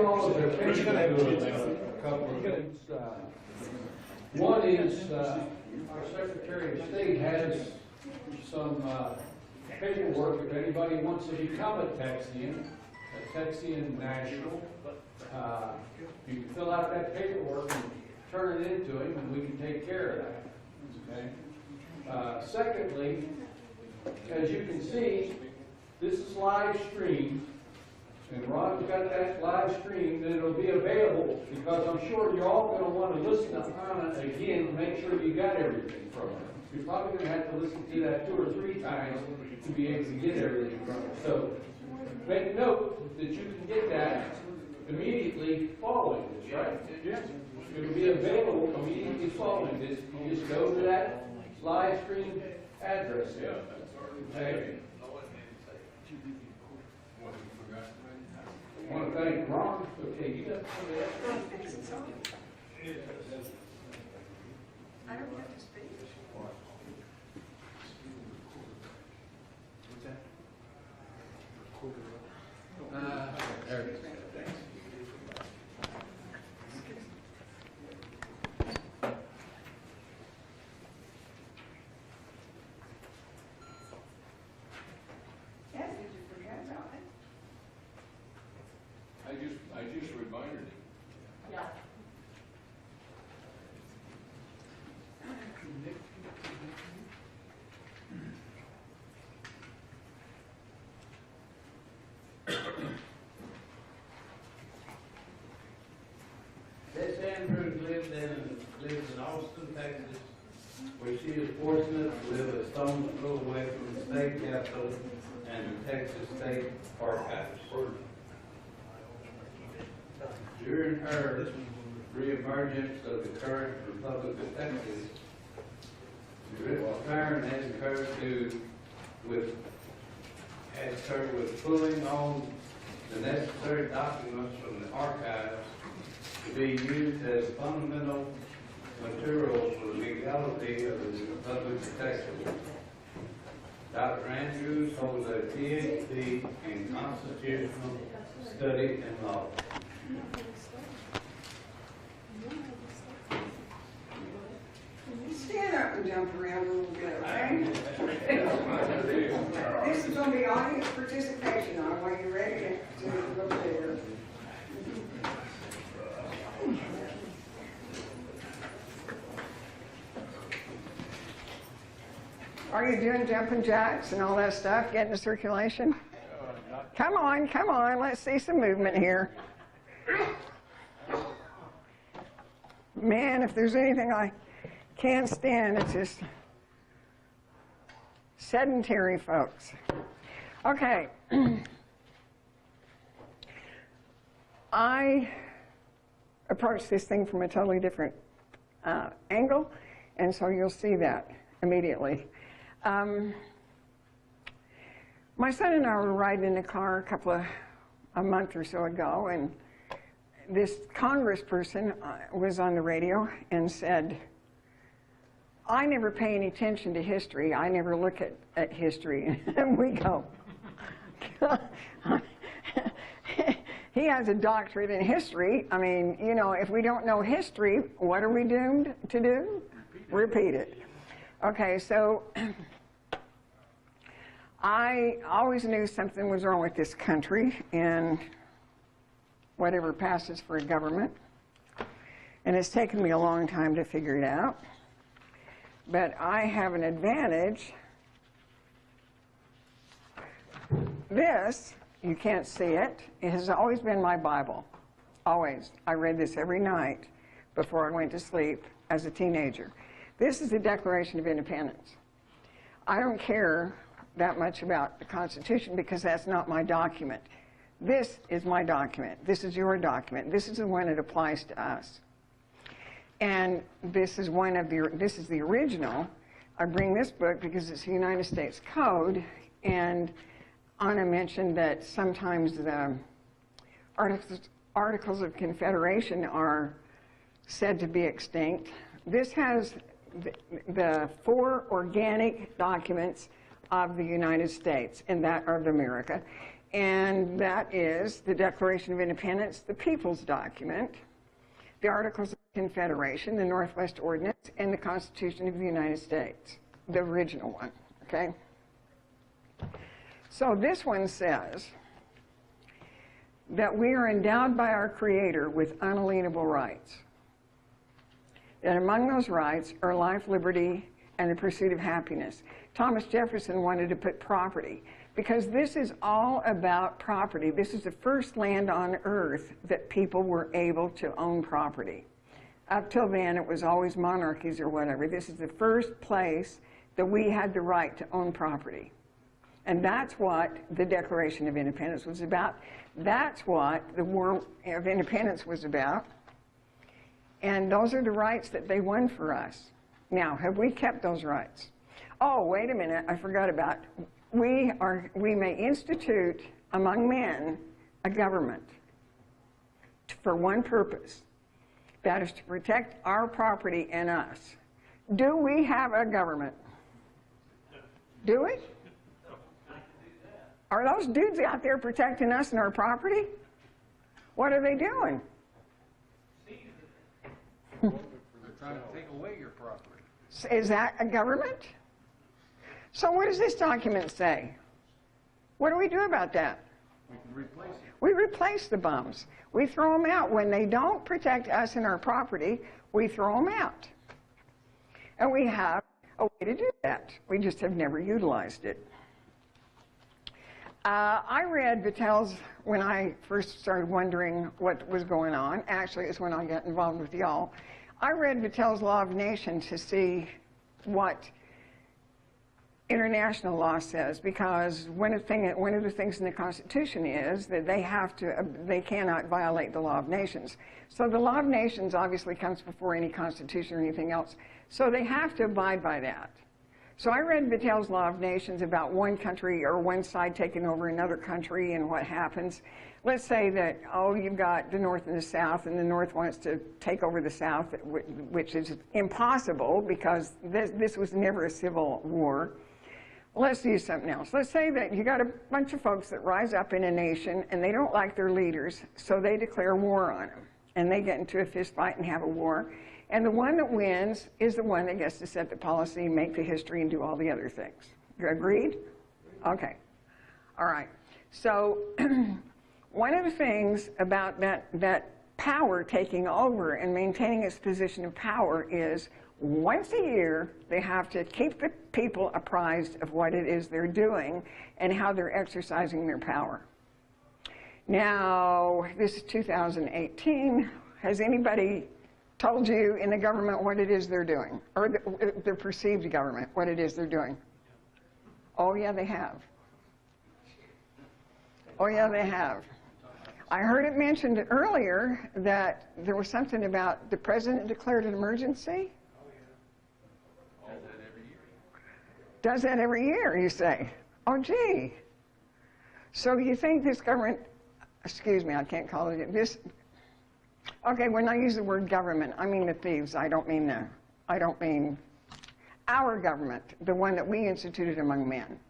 all of their papers to a couple of things. One is our Secretary of State has some paperwork if anybody wants to become a Texian national. You can fill out that paperwork and turn it into him, and we can take care of that. Okay. Secondly, as you can see, this is live stream, and Ron's got that live stream, and it'll be available because I'm sure you're all going to want to listen to Hannah again to make sure you got everything from her. You're probably going to have to listen to that 2 or 3 times to be able to get everything from her. So make note that you can get that immediately following this, right? Yes. It'll be available immediately following this. You just go to that live stream address. Yeah. Okay. I want to thank Ron. Okay, you got some of that? I don't have to speak. What's that? There it is. Thanks. Yes, did you forget about it? I just reminded him. Yeah. Dessie Andrews lives in Austin, Texas, where she is fortunate to live a stone's throw away from the state capitol and the Texas State Archives. During her reemergence of the current Republic of Texas, the return has her with pulling on the necessary documents from the archives to be used as fundamental materials for the legality of the Republic of Texas. Dr. Andrews holds a PhD in constitutional study and law. Stand up and jump around a little bit, okay? This is going to be audience participation now. Are you ready to go there? Are you doing jumping jacks and all that stuff, getting the circulation? Come on, let's see some movement here. Man, if there's anything I can't stand, it's just sedentary folks. Okay. I approached this thing from a totally different angle, and so you'll see that immediately. My son and I were riding in the car a month or so ago, and this congressperson was on the radio and said, I never pay any attention to history. I never look at history. And we go, he has a doctorate in history. I mean, you know, if we don't know history, what are we doomed to do? Repeat it. Okay, so I always knew something was wrong with this country and whatever passes for a government. And it's taken me a long time to figure it out. But I have an advantage. This, you can't see it, it has always been my Bible. Always. I read this every night before I went to sleep as a teenager. This is the Declaration of Independence. I don't care that much about the Constitution because that's not my document. This is my document. This is your document. This is the one that applies to us. And this is the original. I bring this book because it's the United States Code, and Anna mentioned that sometimes the Articles of Confederation are said to be extinct. This has the 4 organic documents of the United States, and that of America. And that is the Declaration of Independence, the People's Document, the Articles of Confederation, the Northwest Ordinance, and the Constitution of the United States, the original one, okay? So this one says that we are endowed by our Creator with unalienable rights. That among those rights are life, liberty, and the pursuit of happiness. Thomas Jefferson wanted to put property, because this is all about property. This is the first land on earth that people were able to own property. Up till then, it was always monarchies or whatever. This is the first place that we had the right to own property. And that's what the Declaration of Independence was about. That's what the War of Independence was about. And those are the rights that they won for us. Now, have we kept those rights? Oh, wait a minute, I forgot about it. We may institute among men a government for one purpose. That is to protect our property and us. Do we have a government? Do we? Are those dudes out there protecting us and our property? What are they doing? They're trying to take away your property. Is that a government? So what does this document say? What do we do about that? We can replace it. We replace the bums. We throw them out. When they don't protect us and our property, we throw them out. And we have a way to do that. We just have never utilized it. I read Vattel's, when I first started wondering what was going on, actually it's when I got involved with y'all, I read Vattel's Law of Nations to see what international law says, because one of the things in the Constitution is that they cannot violate the Law of Nations. So the Law of Nations obviously comes before any Constitution or anything else. So they have to abide by that. So I read Vattel's Law of Nations about one country or one side taking over another country and what happens. Let's say that, oh, you've got the North and the South, and the North wants to take over the South, which is impossible because this was never a civil war. Let's use something else. Let's say that you got a bunch of folks that rise up in a nation and they don't like their leaders, so they declare war on them. And they get into a fist fight and have a war. And the one that wins is the one that gets to set the policy, make the history, and do all the other things. You agreed? Okay. All right. So one of the things about that power taking over and maintaining its position of power is once a year, they have to keep the people apprised of what it is they're doing and how they're exercising their power. Now, this is 2018. Has anybody told you in the government what it is they're doing? Or the perceived government, what it is they're doing? Oh, yeah, they have. Oh, yeah, they have. I heard it mentioned earlier that there was something about the president declared an emergency. Does that every year, you say? Oh, gee. So you think this government, excuse me, I can't call it this. Okay, when I use the word government, I mean the thieves. I don't mean our government, the one that we instituted among men.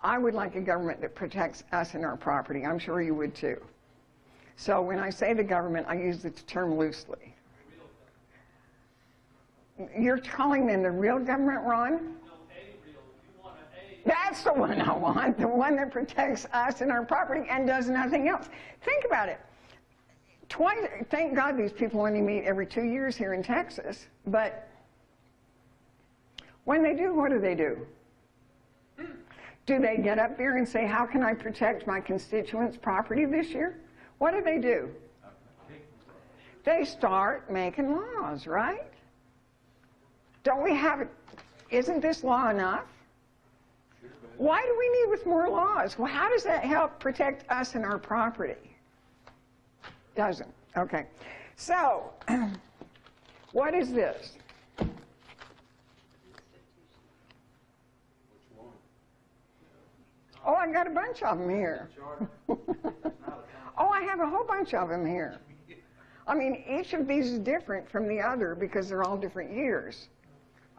I would like a government that protects us and our property. I'm sure you would too. So when I say the government, I use the term loosely. You're calling them the real government, Ron? That's the one I want, the one that protects us and our property and does nothing else. Think about it. Thank God these people only meet every 2 years here in Texas, but when they do, what do they do? Do they get up there and say, how can I protect my constituents' property this year? What do? They start making laws, right? Don't we have it? Isn't this law enough? Why do we need with more laws? Well, how does that help protect us and our property? Doesn't. Okay. So, what is this? Oh, I got a bunch of them here. Oh, I have a whole bunch of them here. I mean, each of these is different from the other because they're all different years.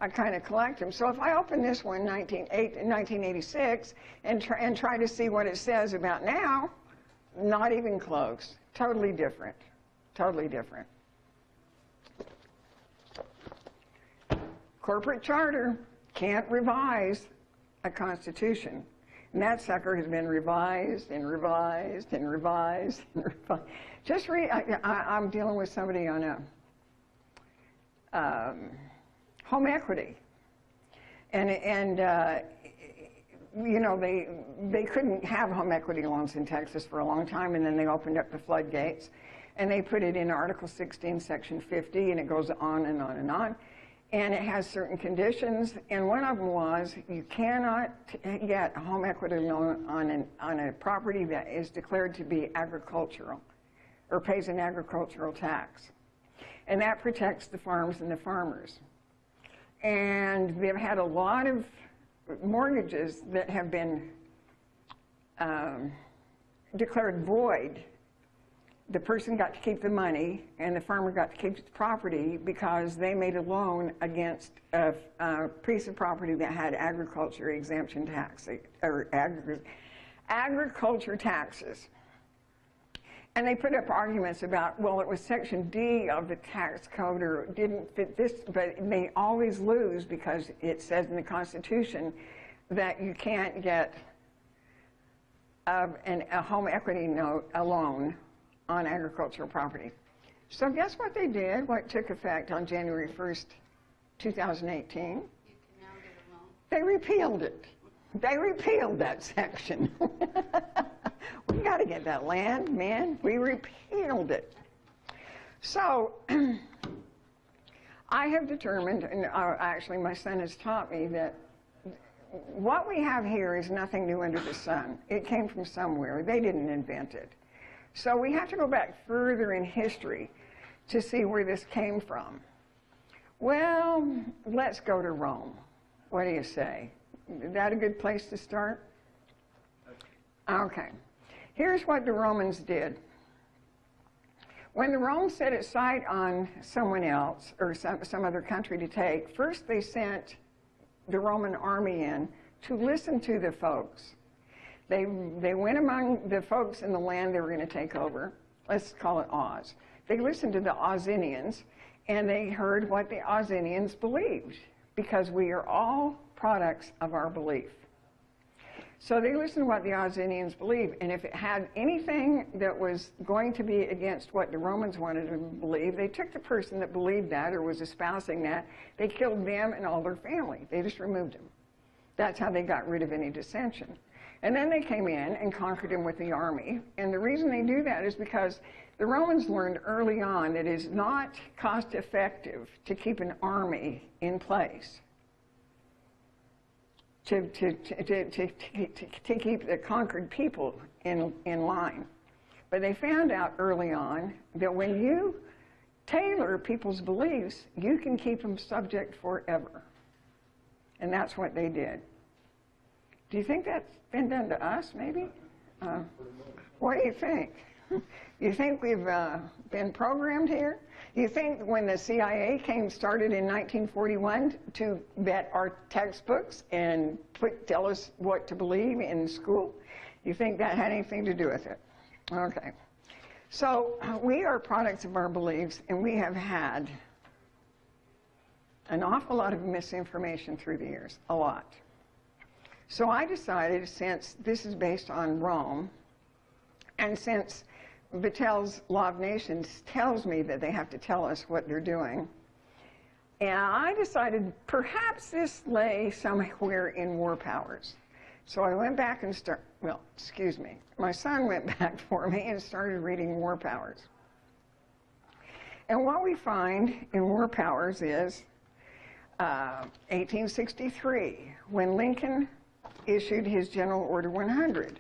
I kind of collect them. So if I open this one in 1986 and try to see what it says about now, not even close. Totally different. Totally different. Corporate charter can't revise a constitution. And that sucker has been revised and revised and revised and revised. Just I'm dealing with somebody on a home equity. And you know, they couldn't have home equity loans in Texas for a long time, and then they opened up the floodgates. And they put it in Article 16, Section 50, and it goes on and on and on. And it has certain conditions, and one of them was you cannot get a home equity loan on a property that is declared to be agricultural or pays an agricultural tax. And that protects the farms and the farmers. And they've had a lot of mortgages that have been declared void. The person got to keep the money, and the farmer got to keep the property because they made a loan against a piece of property that had agriculture exemption tax, or agriculture taxes. And they put up arguments about, well, it was Section D of the tax code, or it didn't fit this, but they always lose because it says in the Constitution that you can't get a home equity note, a loan, on agricultural property. So guess what they did, what took effect on January 1st, 2018? You can now get a loan. They repealed it. They repealed that section. We got to get that land, man. We repealed it. So I have determined, and actually my son has taught me, that what we have here is nothing new under the sun. It came from somewhere. They didn't invent it. So we have to go back further in history to see where this came from. Well, let's go to Rome. What do you say? Is that a good place to start? Okay. Here's what the Romans did. When the Romans set its sight on someone else or some other country to take, first they sent the Roman army in to listen to the folks. They went among the folks in the land they were going to take over. Let's call it Oz. They listened to the Ozinians, and they heard what the Ozinians believed, because we are all products of our belief. So they listened to what the Ozinians believed, and if it had anything that was going to be against what the Romans wanted to believe, they took the person that believed that or was espousing that, they killed them and all their family. They just removed them. That's how they got rid of any dissension. And then they came in and conquered him with the army. And the reason they do that is because the Romans learned early on that it is not cost effective to keep an army in place, to keep the conquered people in line. But they found out early on that when you tailor people's beliefs, you can keep them subject forever. And that's what they did. Do you think that's been done to us, maybe? What do you think? You think we've been programmed here? You think when the CIA started in 1941 to vet our textbooks and tell us what to believe in school, you think that had anything to do with it? Okay. So we are products of our beliefs, and we have had an awful lot of misinformation through the years, a lot. So I decided, since this is based on Rome, and since Vattel's Law of Nations tells me that they have to tell us what they're doing, and I decided perhaps this lay somewhere in war powers. So I went back and my son went back for me and started reading war powers. And what we find in war powers is 1863, when Lincoln issued his General Order 100.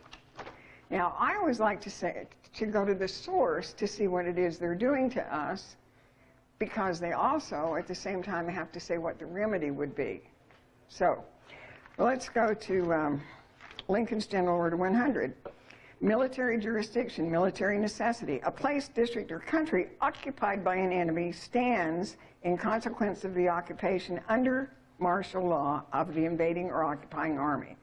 Now, I always like to go to the source to see what it is they're doing to us, because they also, at the same time, have to say what the remedy would be. So, let's go to Lincoln's General Order 100. Military jurisdiction, military necessity. A place, district, or country occupied by an enemy stands, in consequence of the occupation, under martial law of the invading or occupying army.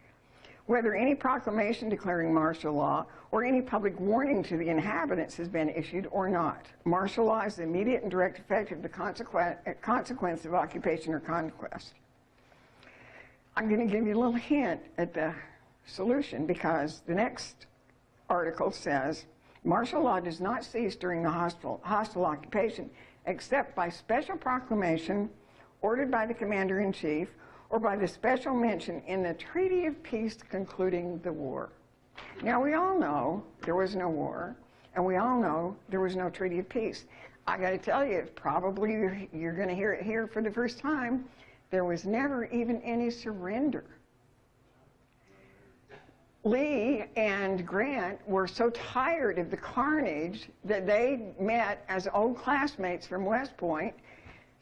Whether any proclamation declaring martial law or any public warning to the inhabitants has been issued or not, martial law is the immediate and direct effect of the consequence of occupation or conquest. I'm going to give you a little hint at the solution, because the next article says, martial law does not cease during the hostile occupation except by special proclamation ordered by the commander-in-chief or by the special mention in the Treaty of Peace concluding the war. Now, we all know there was no war, and we all know there was no Treaty of Peace. I got to tell you, probably you're going to hear it here for the first time, there was never even any surrender. Lee and Grant were so tired of the carnage that they met as old classmates from West Point,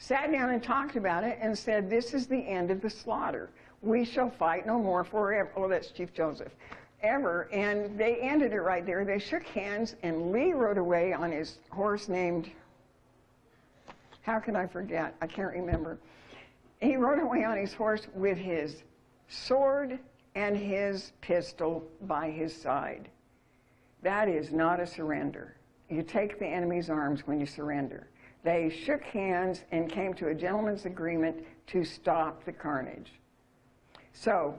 sat down and talked about it and said, this is the end of the slaughter. We shall fight no more forever. Oh, that's Chief Joseph. Ever. And they ended it right there. They shook hands, and Lee rode away on his horse named, how can I forget? I can't remember. He rode away on his horse with his sword and his pistol by his side. That is not a surrender. You take the enemy's arms when you surrender. They shook hands and came to a gentleman's agreement to stop the carnage. So,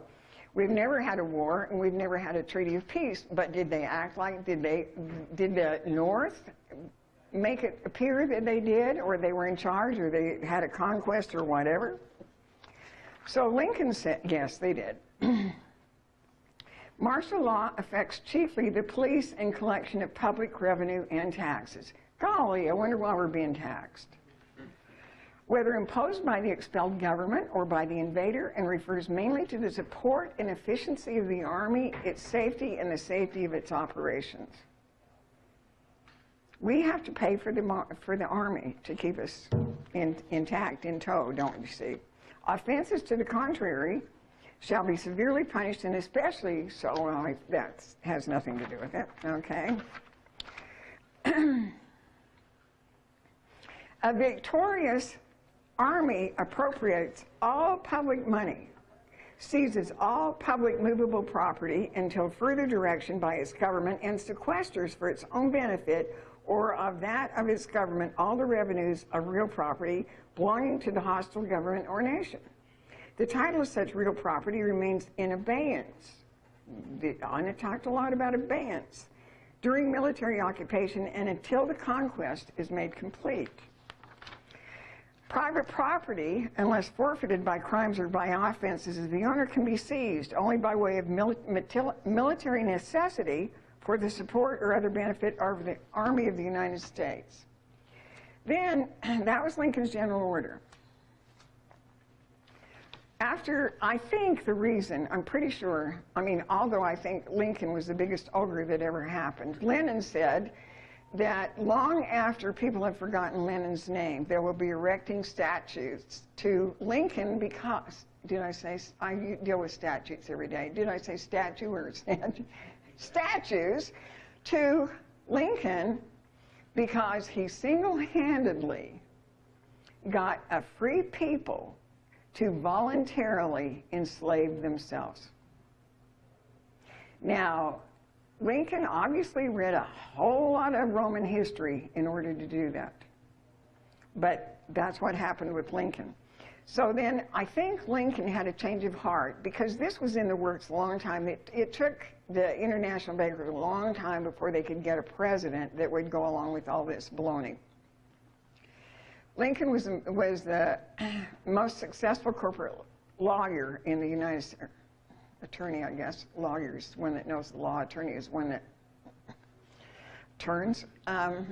we've never had a war and we've never had a treaty of peace, but did they act like, did the North make it appear that they did, or they were in charge, or they had a conquest or whatever? So Lincoln said, yes, they did. Martial law affects chiefly the police and collection of public revenue and taxes. Golly, I wonder why we're being taxed. Whether imposed by the expelled government or by the invader, and refers mainly to the support and efficiency of the Army, its safety, and the safety of its operations. We have to pay for the Army to keep us intact, in tow, don't you see? Offenses to the contrary shall be severely punished, and especially so, well, that has nothing to do with it, okay? A victorious army appropriates all public money, seizes all public movable property until further direction by its government, and sequesters for its own benefit or of that of its government all the revenues of real property belonging to the hostile government or nation. The title of such real property remains in abeyance. I talked a lot about abeyance during military occupation and until the conquest is made complete. Private property, unless forfeited by crimes or by offenses of the owner, can be seized only by way of military necessity for the support or other benefit of the Army of the United States. Then, that was Lincoln's general order. After, I think the reason, I'm pretty sure, I mean, although I think Lincoln was the biggest ogre that ever happened, Lenin said that long after people have forgotten Lenin's name, they will be erecting statues to Lincoln because, did I say, I deal with statutes every day, did I say statue or statue? Statues to Lincoln because he single-handedly got a free people to voluntarily enslave themselves. Now, Lincoln obviously read a whole lot of Roman history in order to do that. But that's what happened with Lincoln. So then I think Lincoln had a change of heart because this was in the works a long time. It took the international bankers a long time before they could get a president that would go along with all this baloney. Lincoln was the most successful corporate lawyer in the United States. Attorney, I guess. Lawyer is one that knows the law. Attorney is one that turns. In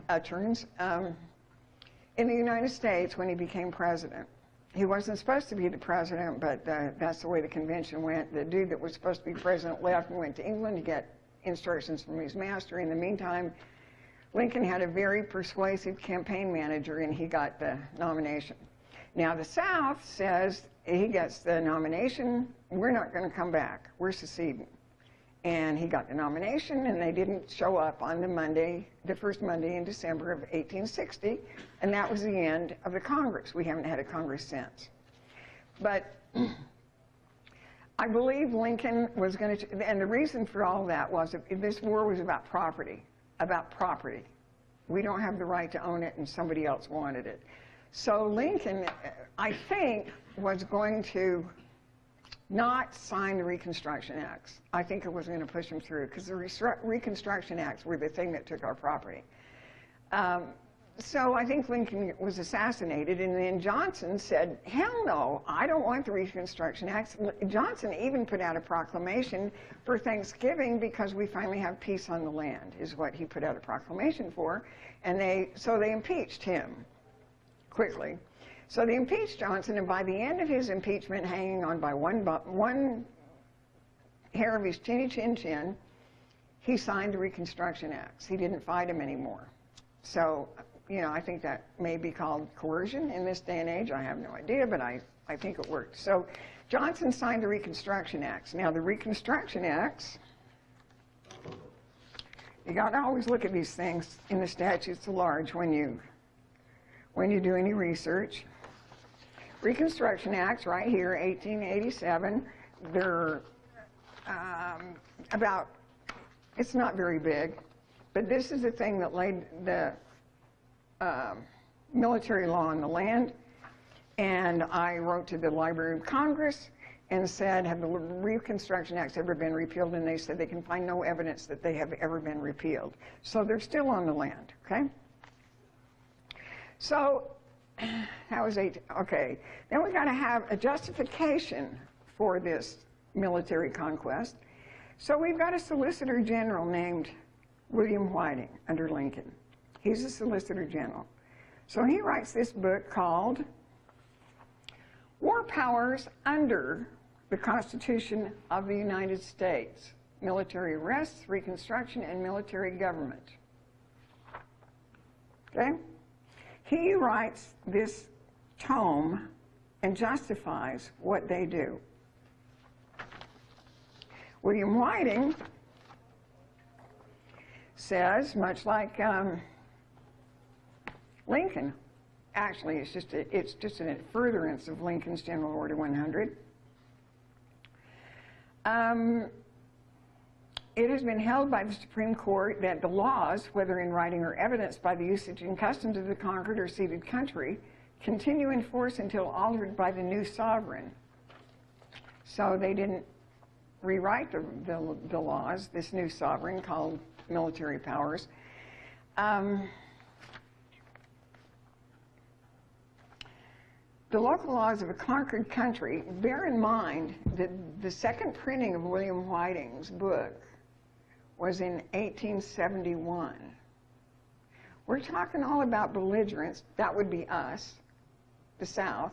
the United States when he became president. He wasn't supposed to be the president, but that's the way the convention went. The dude that was supposed to be president left and went to England to get instructions from his master. In the meantime, Lincoln had a very persuasive campaign manager, and he got the nomination. Now, the South says he gets the nomination, we're not going to come back, we're seceding. And he got the nomination, and they didn't show up on the first Monday in December of 1860, and that was the end of the Congress. We haven't had a Congress since. But I believe Lincoln was going to, and the reason for all that was that this war was about property, We don't have the right to own it, and somebody else wanted it. So Lincoln, I think, was going to not sign the Reconstruction Acts. I think it was going to push him through, because the Reconstruction Acts were the thing that took our property. So I think Lincoln was assassinated, and then Johnson said, hell no, I don't want the Reconstruction Acts. Johnson even put out a proclamation for Thanksgiving because we finally have peace on the land, is what he put out a proclamation for. And so they impeached him quickly. So they impeached Johnson, and by the end of his impeachment, hanging on by one hair of his chinny chin chin, he signed the Reconstruction Acts. He didn't fight him anymore. So, you know, I think that may be called coercion in this day and age. I have no idea, but I think it worked. So Johnson signed the Reconstruction Acts. Now, the Reconstruction Acts, you got to always look at these things in the statutes at large when you do any research. Reconstruction Acts, right here, 1887, they're about, it's not very big, but this is the thing that laid the military law on the land. And I wrote to the Library of Congress and said, have the Reconstruction Acts ever been repealed? And they said they can find no evidence that they have ever been repealed. So they're still on the land, okay? So that was okay. Then we got to have a justification for this military conquest. So we've got a Solicitor General named William Whiting under Lincoln. He's a Solicitor General. So he writes this book called War Powers Under the Constitution of the United States, Military Arrests, Reconstruction, and Military Government. Okay? He writes this tome and justifies what they do. William Whiting says, much like Lincoln, actually it's just a furtherance of Lincoln's General Order 100. It has been held by the Supreme Court that the laws, whether in writing or evidenced by the usage and customs of the conquered or ceded country, continue in force until altered by the new sovereign. So they didn't rewrite the laws, this new sovereign called military powers. The local laws of a conquered country, bear in mind that the second printing of William Whiting's book was in 1871. We're talking all about belligerents. That would be us, the South.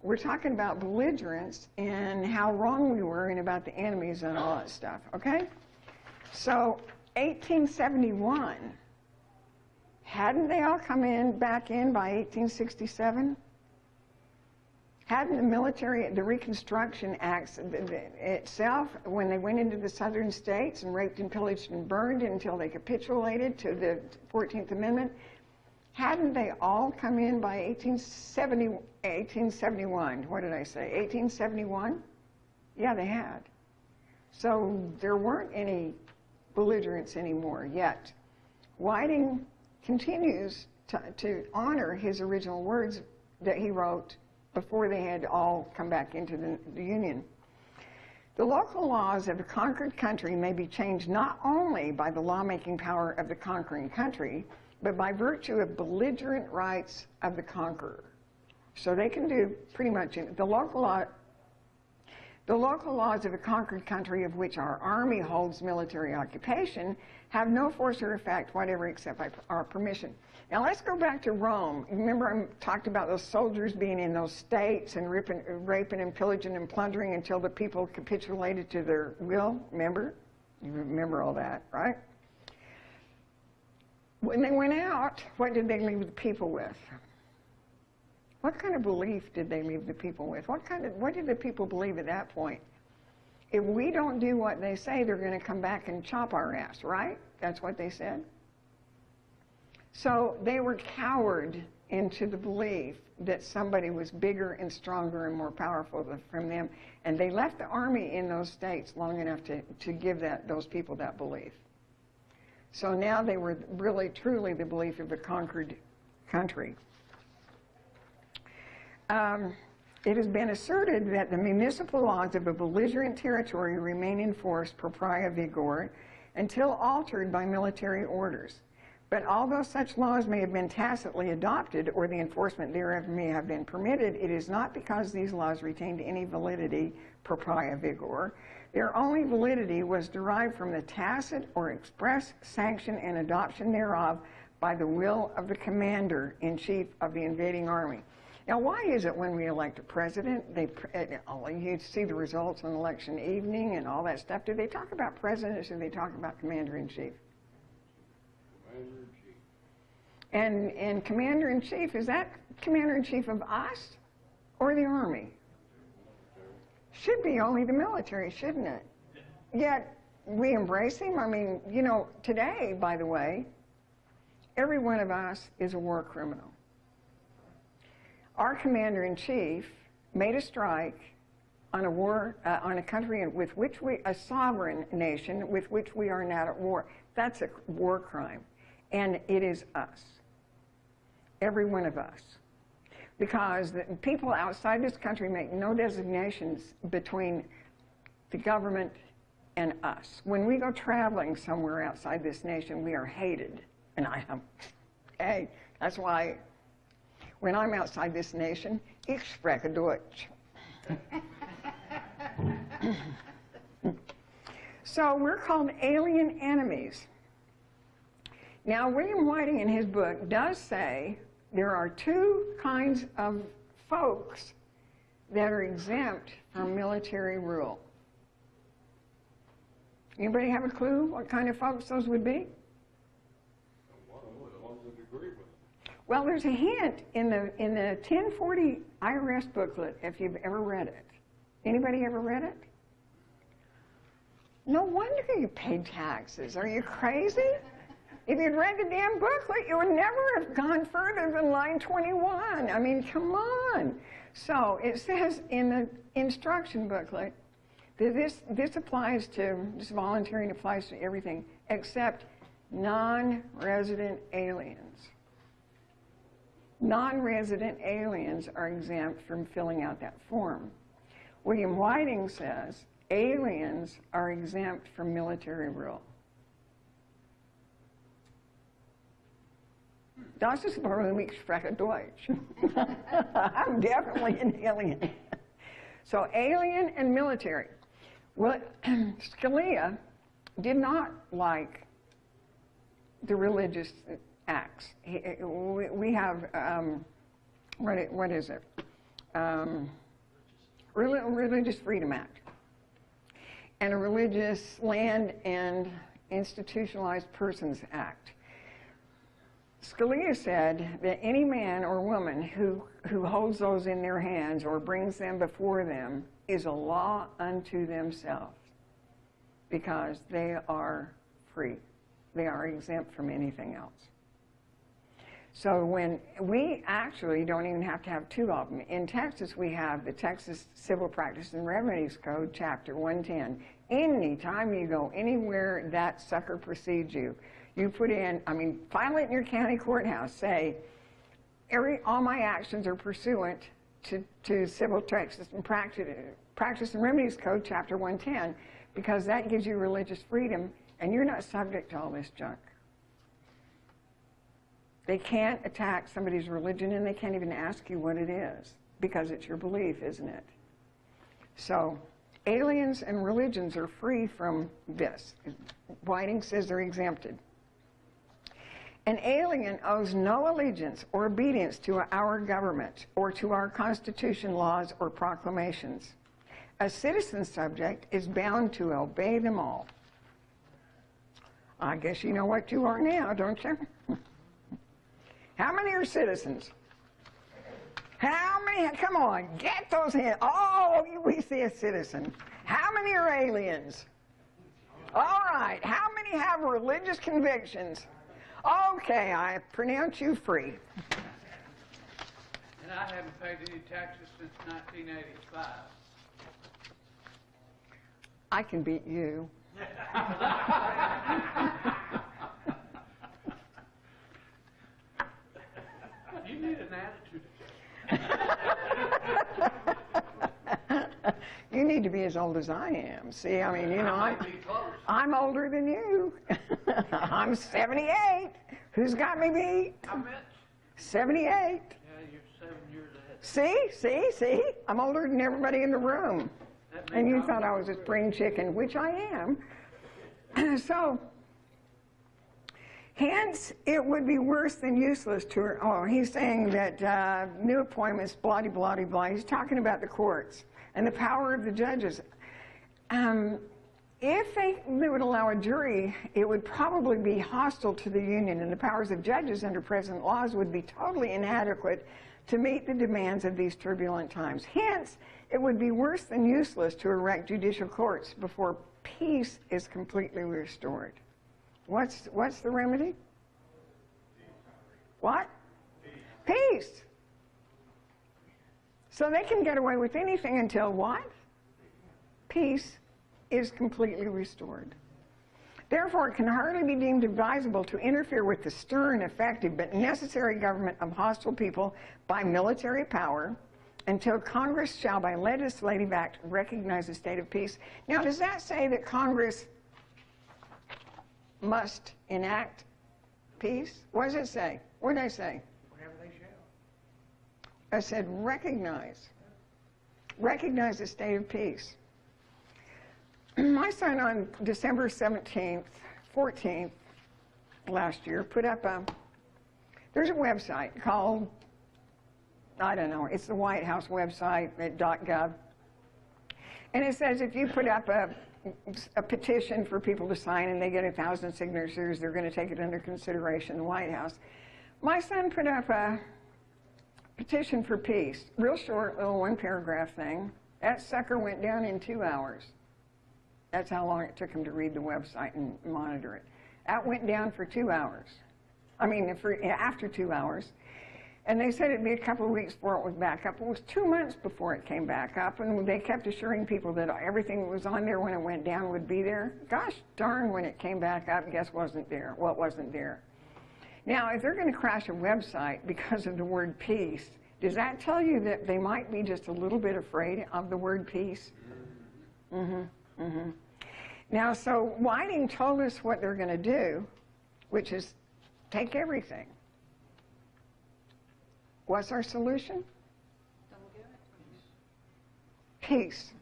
We're talking about belligerents and how wrong we were and about the enemies and all that stuff, okay? So 1871, hadn't they all come back in by 1867? Hadn't the military, the Reconstruction Acts itself, when they went into the southern states and raped and pillaged and burned until they capitulated to the 14th Amendment, hadn't they all come in by 1871? What did I say, 1871? Yeah, they had. So there weren't any belligerents anymore yet. Whiting continues to honor his original words that he wrote before they had all come back into the Union. The local laws of a conquered country may be changed not only by the lawmaking power of the conquering country, but by virtue of belligerent rights of the conqueror. So they can do pretty much the local laws of a conquered country of which our army holds military occupation have no force or effect whatever except by our permission. Now let's go back to Rome. Remember I talked about those soldiers being in those states and raping and pillaging and plundering until the people capitulated to their will, remember? You remember all that, right? When they went out, what did they leave the people with? What kind of belief did they leave the people with? What did the people believe at that point? If we don't do what they say, they're going to come back and chop our ass, right? That's what they said. So they were cowed into the belief that somebody was bigger and stronger and more powerful from them. And they left the army in those states long enough to give those people that belief. So now they were really, truly the belief of a conquered country. It has been asserted that the municipal laws of a belligerent territory remain in force propria vigor until altered by military orders. But although such laws may have been tacitly adopted or the enforcement thereof may have been permitted, it is not because these laws retained any validity propria vigor. Their only validity was derived from the tacit or express sanction and adoption thereof by the will of the commander-in-chief of the invading army. Now, why is it when we elect a president, you see the results on election evening and all that stuff? Do they talk about presidents or do they talk about commander-in-chief? Commander-in-chief. And commander-in-chief, is that commander-in-chief of us or the army? Should be only the military, shouldn't it? Yet, we embrace him. I mean, you know, today, by the way, every one of us is a war criminal. Our commander-in-chief made a strike on a country with which a sovereign nation with which we are not at war. That's a war crime. And it is us. Every one of us. Because the people outside this country make no designations between the government and us. When we go traveling somewhere outside this nation, we are hated. And I am. Hey, that's why when I'm outside this nation, ich spreche Deutsch. So we're called alien enemies. Now, William Whiting in his book does say there are two kinds of folks that are exempt from military rule. Anybody have a clue what kind of folks those would be? Well, there's a hint in the 1040 IRS booklet if you've ever read it. Anybody ever read it? No wonder you paid taxes. Are you crazy? If you'd read the damn booklet, you would never have gone further than line 21. I mean, come on. So it says in the instruction booklet that this applies to, this volunteering applies to everything except non-resident aliens. Non-resident aliens are exempt from filling out that form. William Whiting says aliens are exempt from military rule. Das ist warum ich spreche Deutsch. I'm definitely an alien. So alien and military. Well, Scalia did not like the religious acts. We have, what is it? Religious Freedom Act. And a Religious Land and Institutionalized Persons Act. Scalia said that any man or woman who holds those in their hands or brings them before them is a law unto themselves because they are free. They are exempt from anything else. So when we actually don't even have to have two of them. In Texas, we have the Texas Civil Practice and Remedies Code, Chapter 110. Anytime you go anywhere that sucker precedes you, you put in, file it in your county courthouse, say, all my actions are pursuant to Civil Texas and Practice and Remedies Code, Chapter 110, because that gives you religious freedom, and you're not subject to all this junk. They can't attack somebody's religion, and they can't even ask you what it is, because it's your belief, isn't it? So aliens and religions are free from this. Whiting says they're exempted. An alien owes no allegiance or obedience to our government or to our Constitution, laws, or proclamations. A citizen subject is bound to obey them all. I guess you know what you are now, don't you? How many are citizens? How many? Come on, get those hands. Oh, we see a citizen. How many are aliens? All right, how many have religious convictions? Okay, I pronounce you free. And I haven't paid any taxes since 1985. I can beat you. You need an attitude. You need to be as old as I am. See, I mean, you know, I might be close. I'm older than you. I'm 78. Who's got me beat? How much? 78. Yeah, you're 7 years ahead. See? I'm older than everybody in the room. That And may you not thought be I was a true. spring chicken, which I am. So, hence, it would be worse than useless to, he's saying that new appointments, blah, blah, blah, blah. He's talking about the courts and the power of the judges. If they would allow a jury, it would probably be hostile to the union, and the powers of judges under present laws would be totally inadequate to meet the demands of these turbulent times. Hence, it would be worse than useless to erect judicial courts before peace is completely restored. What's the remedy? What? Peace. So they can get away with anything until what? Peace is completely restored. Therefore, it can hardly be deemed advisable to interfere with the stern, effective, but necessary government of hostile people by military power until Congress shall, by legislative act, recognize a state of peace. Now, does that say that Congress must enact peace? What does it say? What did I say? Whatever they shall. I said recognize. Recognize a state of peace. My son on December 17th, 14th last year put up there's a website called, I don't know, it's the White House website at .gov. And it says if you put up a petition for people to sign and they get 1,000 signatures, they're going to take it under consideration, the White House. My son put up a petition for peace, real short, little one-paragraph thing. That sucker went down in 2 hours. That's how long it took him to read the website and monitor it. That went down for 2 hours. After 2 hours. And they said it'd be a couple of weeks before it was back up. It was 2 months before it came back up, and they kept assuring people that everything that was on there when it went down would be there. Gosh darn, when it came back up, guess wasn't there? What wasn't there? Now, if they're going to crash a website because of the word peace, does that tell you that they might be just a little bit afraid of the word peace? Now, so Whiting told us what they're going to do, which is take everything. What's our solution? Don't give it. Peace.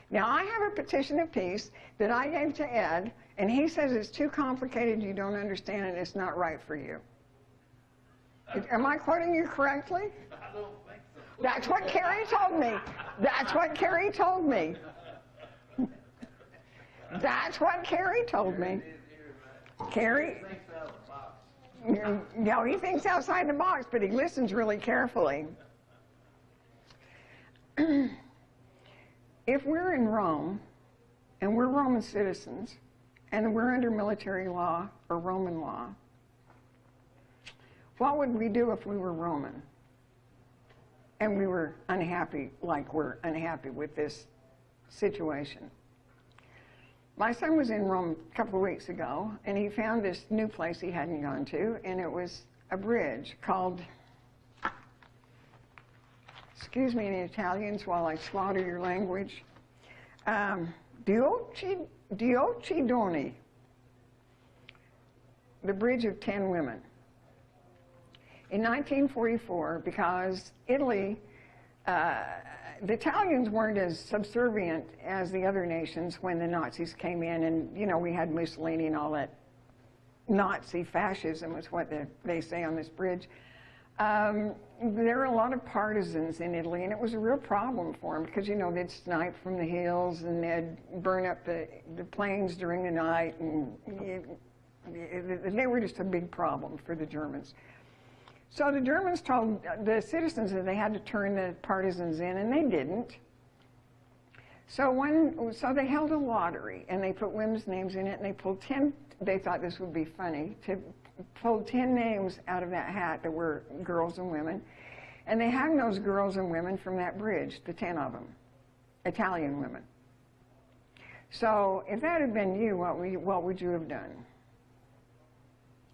Now, I have a petition of peace that I gave to Ed, and he says it's too complicated, you don't understand it, it's not right for you. Am I quoting you correctly? I don't think so. That's what Carrie told me. That's what Carrie told me. That's what Carrie told me. Carrie, Thinks out of the box. he thinks outside the box, but he listens really carefully. If we're in Rome, and we're Roman citizens, and we're under military law or Roman law, what would we do if we were Roman? And we were unhappy, like we're unhappy with this situation. My son was in Rome a couple of weeks ago, and he found this new place he hadn't gone to, and it was a bridge called, excuse me in Italians while I slaughter your language, Diocidoni, the Bridge of 10 Women. In 1944, because Italy, the Italians weren't as subservient as the other nations when the Nazis came in, and we had Mussolini and all that. Nazi fascism is what they say on this bridge. There were a lot of partisans in Italy, and it was a real problem for them because they'd snipe from the hills and they'd burn up the planes during the night, and they were just a big problem for the Germans. So the Germans told the citizens that they had to turn the partisans in, and they didn't. So they held a lottery, and they put women's names in it, and they pulled 10, they thought this would be funny, to pull 10 names out of that hat that were girls and women. And they hung those girls and women from that bridge, the 10 of them, Italian women. So if that had been you, what would you have done?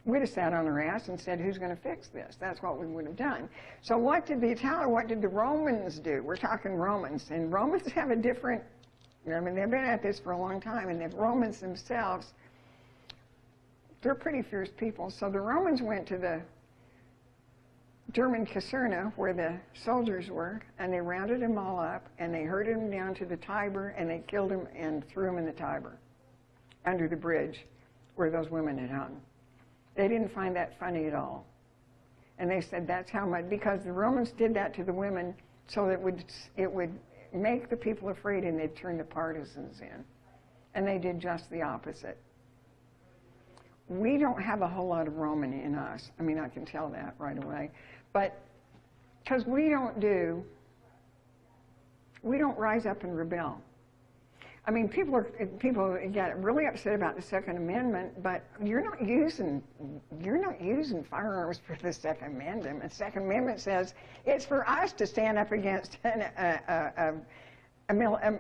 We'd have sat on our ass and said, who's going to fix this? That's what we would have done. So what did the Romans do? We're talking Romans, and Romans have a different, I mean, they've been at this for a long time, and the Romans themselves, they're pretty fierce people. So the Romans went to the German Caserna, where the soldiers were, and they rounded them all up, and they herded them down to the Tiber, and they killed them and threw them in the Tiber, under the bridge where those women had hung. They didn't find that funny at all. And they said that's how much, because the Romans did that to the women so that it would make the people afraid, and they'd turn the partisans in. And they did just the opposite. We don't have a whole lot of Roman in us. I mean, I can tell that right away. But because we don't rise up and rebel. I mean, people get really upset about the Second Amendment, but you're not using firearms for the Second Amendment. The Second Amendment says it's for us to stand up against a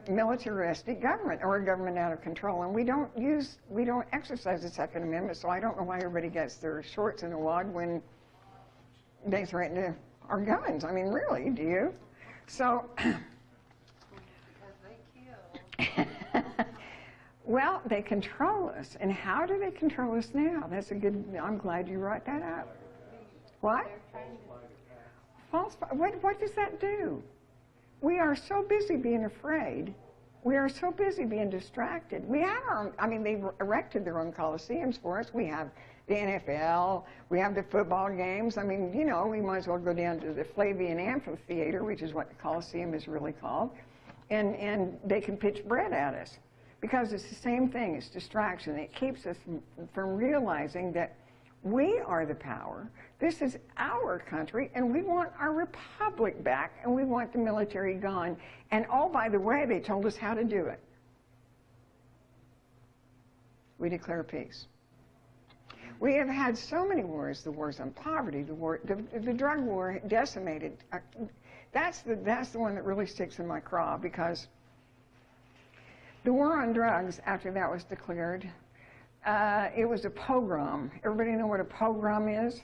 militaristic government, or a government out of control, and we don't exercise the Second Amendment. So I don't know why everybody gets their shorts in a wad when they threaten our guns. I mean, really, do you? So. Well, they control us. And how do they control us now? That's a good, I'm glad you brought that up. What? False flag. What does that do? We are so busy being afraid. We are so busy being distracted. We have our own, I mean, they've erected their own coliseums for us. We have the NFL. We have the football games. I mean, you know, we might as well go down to the Flavian Amphitheater, which is what the Coliseum is really called, and they can pitch bread at us. Because it's the same thing, it's distraction. It keeps us from realizing that we are the power. This is our country, and we want our republic back, and we want the military gone. And oh, by the way, they told us how to do it. We declare peace. We have had so many wars, the wars on poverty, the drug war decimated. That's the one that really sticks in my craw, because the war on drugs, after that was declared, it was a pogrom. Everybody know what a pogrom is?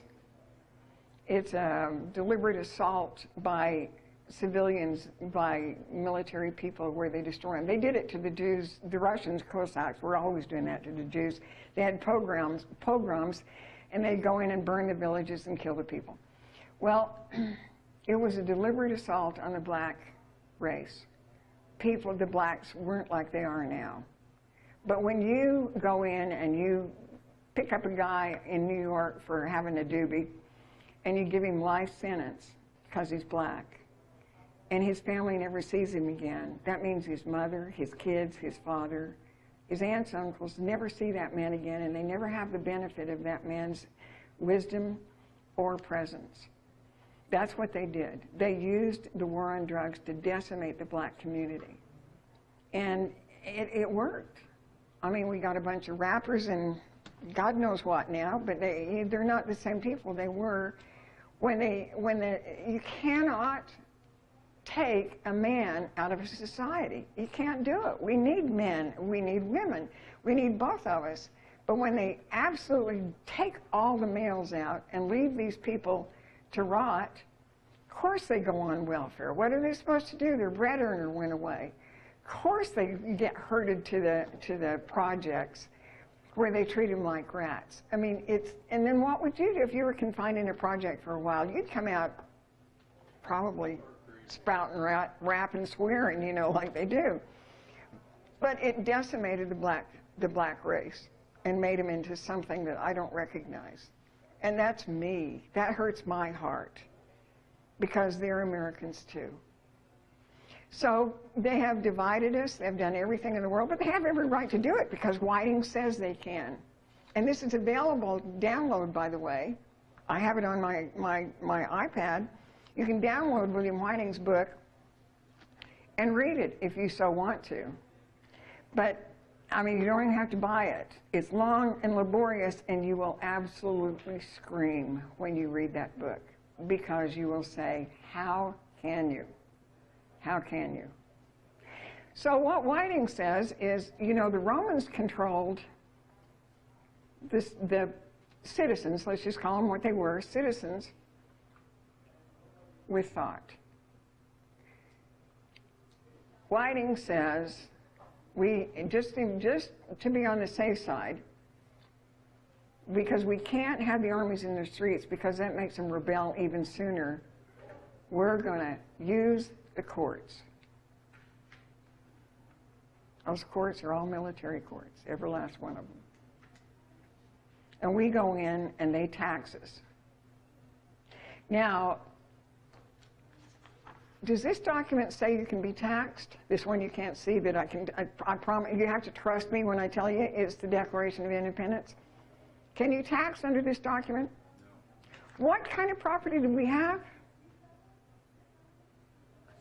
It's a deliberate assault by civilians, by military people, where they destroy them. They did it to the Jews. The Russians, Cossacks, were always doing that to the Jews. They had pogroms, and they'd go in and burn the villages and kill the people. Well, it was a deliberate assault on the black race. The blacks weren't like they are now. But when you go in and you pick up a guy in New York for having a doobie, and you give him life sentence because he's black, and his family never sees him again, that means his mother, his kids, his father, his aunts, uncles never see that man again, and they never have the benefit of that man's wisdom or presence. That's what they did. They used the war on drugs to decimate the black community. And it worked. I mean, we got a bunch of rappers and God knows what now, but they're not the same people they were you cannot take a man out of a society. You can't do it. We need men. We need women. We need both of us. But when they absolutely take all the males out and leave these people to rot, of course they go on welfare. What are they supposed to do? Their bread earner went away. Of course they get herded to the projects where they treat them like rats. I mean, and then what would you do if you were confined in a project for a while? You'd come out probably spouting rap and swearing, you know, like they do. But it decimated the black race and made them into something that I don't recognize. And that's me. That hurts my heart, because they're Americans too. So they have divided us. They've done everything in the world, but they have every right to do it because Whiting says they can. And this is available, download, by the way. I have it on my iPad. You can download William Whiting's book and read it if you so want to. But, I mean, you don't even have to buy it. It's long and laborious, and you will absolutely scream when you read that book. because you will say, how can you? How can you? So what Whiting says is, you know, the Romans controlled the citizens, let's just call them what they were, citizens, with thought. Whiting says, we just to be on the safe side, because we can't have the armies in the streets because that makes them rebel even sooner, we're going to use the courts. Those courts are all military courts, every last one of them. And we go in and they tax us. Now, does this document say you can be taxed? This one you can't see, but I promise, you have to trust me when I tell you it's the Declaration of Independence. Can you tax under this document? No. What kind of property do we have?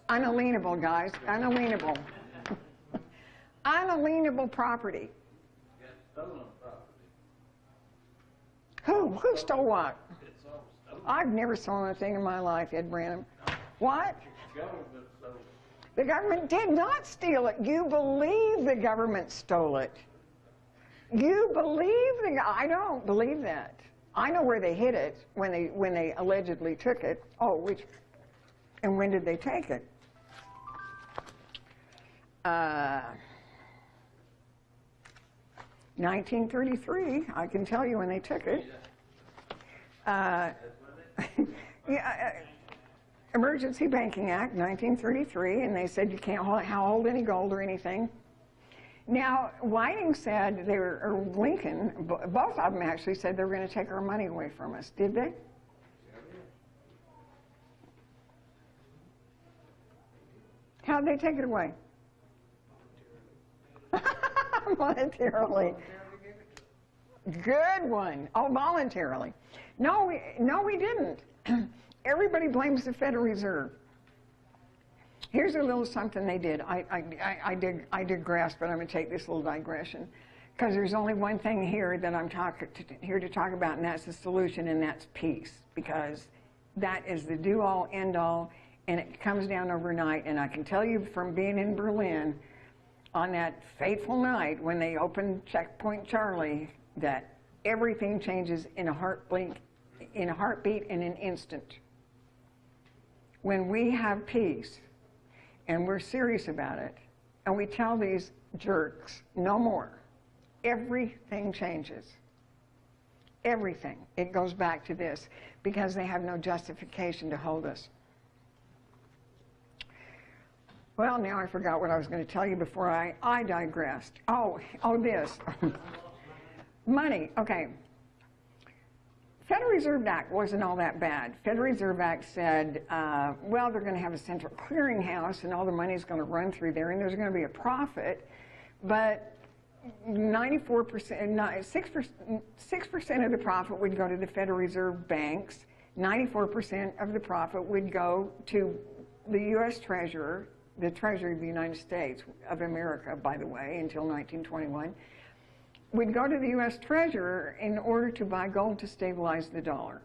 Unalienable, guys, unalienable. Unalienable property. Stolen property. Who stole what? It's all stolen. I've never stolen a thing in my life, Ed Branham. What? The government stole it. The government did not steal it. You believe the government stole it. You believe I don't believe that. I know where they hid it when they allegedly took it. Oh, and when did they take it? 1933, I can tell you when they took it. Emergency Banking Act, 1933, and they said you can't hold any gold or anything. Now, Whiting said, or Lincoln, both of them actually said they were going to take our money away from us. Did they? How did they take it away? Voluntarily. Good one. Oh, voluntarily. No, we didn't. Everybody blames the Federal Reserve. Here's a little something they did. I digress, but I'm going to take this little digression because there's only one thing here that I'm here to talk about, and that's the solution, and that's peace, because that is the do-all, end-all, and it comes down overnight. And I can tell you from being in Berlin on that fateful night when they opened Checkpoint Charlie that everything changes in a heartbeat, in an instant. When we have peace, and we're serious about it, and we tell these jerks, no more, everything changes. Everything. It goes back to this, because they have no justification to hold us. Well, now I forgot what I was going to tell you before I digressed. Oh, this. Money, okay. Federal Reserve Act wasn't all that bad. Federal Reserve Act said, well, they're going to have a central clearinghouse and all the money is going to run through there and there's going to be a profit, but 6% of the profit would go to the Federal Reserve banks, 94% of the profit would go to the U.S. Treasurer, the Treasury of the United States of America, by the way, until 1921. Would go to the U.S. Treasurer in order to buy gold to stabilize the dollar.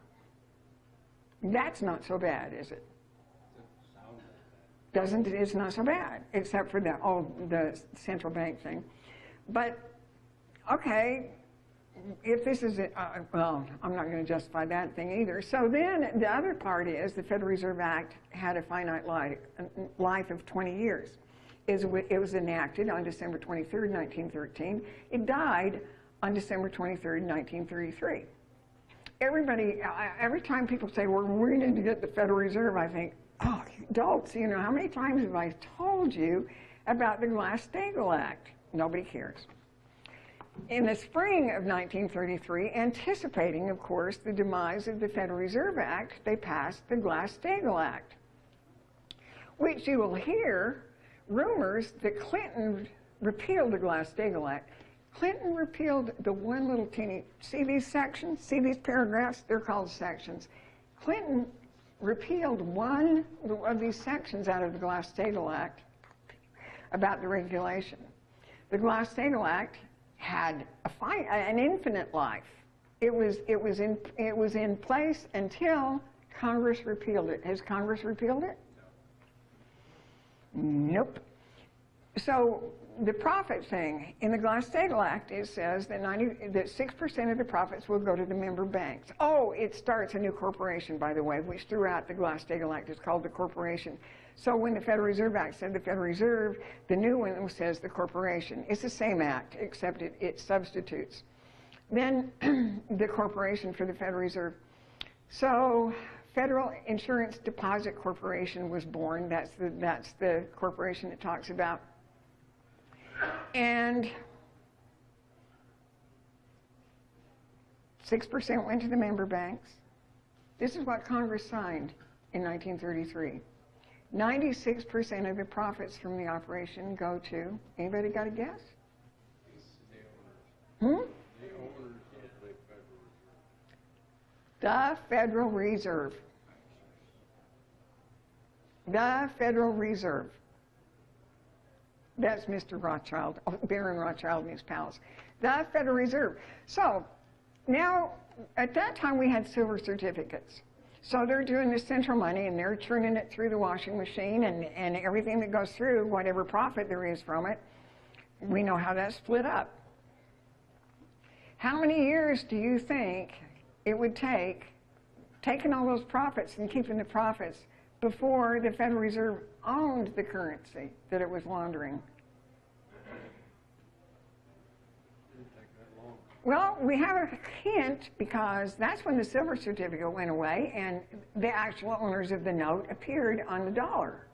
That's not so bad, is it? Doesn't it? It's not so bad, except for the central bank thing. But, okay, if this is, well, I'm not going to justify that thing either. So then the other part is the Federal Reserve Act had a finite life of 20 years. It was enacted on December 23rd, 1913. It died on December 23rd, 1933. Every time people say, well, we need to get the Federal Reserve, I think, oh, adults, you know, how many times have I told you about the Glass-Steagall Act? Nobody cares. In the spring of 1933, anticipating, of course, the demise of the Federal Reserve Act, they passed the Glass-Steagall Act, which you will hear rumors that Clinton repealed the Glass-Steagall Act. Clinton repealed the one little teeny, see these sections, see these paragraphs? They're called sections. Clinton repealed one of these sections out of the Glass-Steagall Act about the regulation. The Glass-Steagall Act had an infinite life. It was in place until Congress repealed it. Has Congress repealed it? Nope. So the profit thing, in the Glass-Steagall Act, it says that 6% of the profits will go to the member banks. Oh, it starts a new corporation, by the way, which throughout the Glass-Steagall Act is called the corporation. So when the Federal Reserve Act said the Federal Reserve, the new one says the corporation. It's the same act, except it substitutes. Then the corporation for the Federal Reserve. So Federal Insurance Deposit Corporation was born. That's the corporation it talks about. And 6% went to the member banks. This is what Congress signed in 1933. 96% of the profits from the operation go to, anybody got a guess? The Federal Reserve. The Federal Reserve. That's Mr. Rothschild, Baron Rothschild and his pals. The Federal Reserve. So now, at that time, we had silver certificates. So they're doing the central money, and they're churning it through the washing machine, and everything that goes through, whatever profit there is from it, we know how that's split up. How many years do you think it would take, taking all those profits and keeping the profits, before the Federal Reserve owned the currency that it was laundering? Well, we have a hint because that's when the silver certificate went away and the actual owners of the note appeared on the dollar.